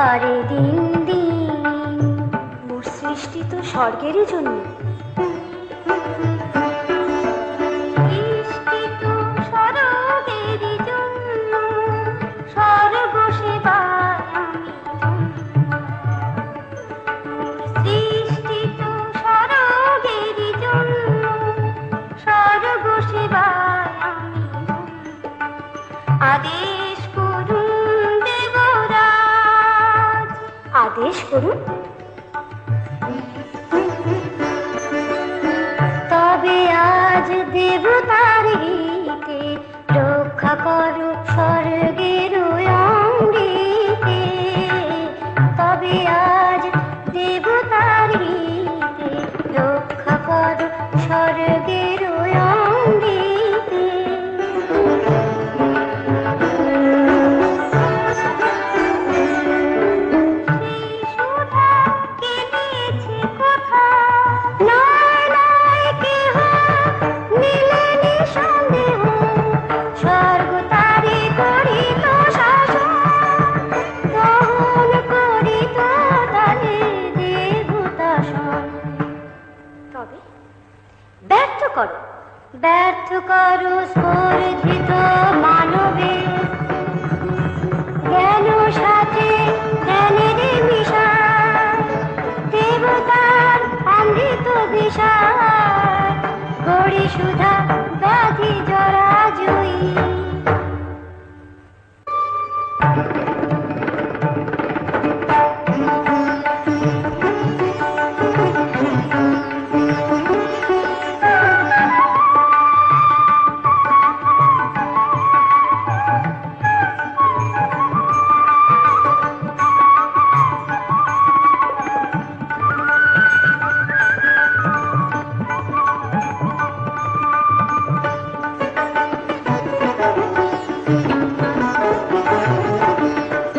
বারে দিন দিন। মোর সৃষ্টি তো স্বর্গেরই জন্য। সৃষ্টি তো স্বর্গেরই জন্য, স্বর্গ সেবায় আমি ধন্য। সৃষ্টি তো স্বর্গেরই জন্য, স্বর্গ সেবায় আমি ধন্য। আদেশ করুন দেবরাজ, আদেশ করুন। তবে আজ দেবতার হিতে রক্ষা করো স্বর্গের অঙ্গীতে। তবে আজ দেবতার হিতে রক্ষা করো স্বর্গের অঙ্গীতে। ব্যর্থ করো স্পর্ধিত মানবে জ্ঞান সাথে জ্ঞানের মিশায়। দেবতার অমৃত বিষয় গড়ি সুধা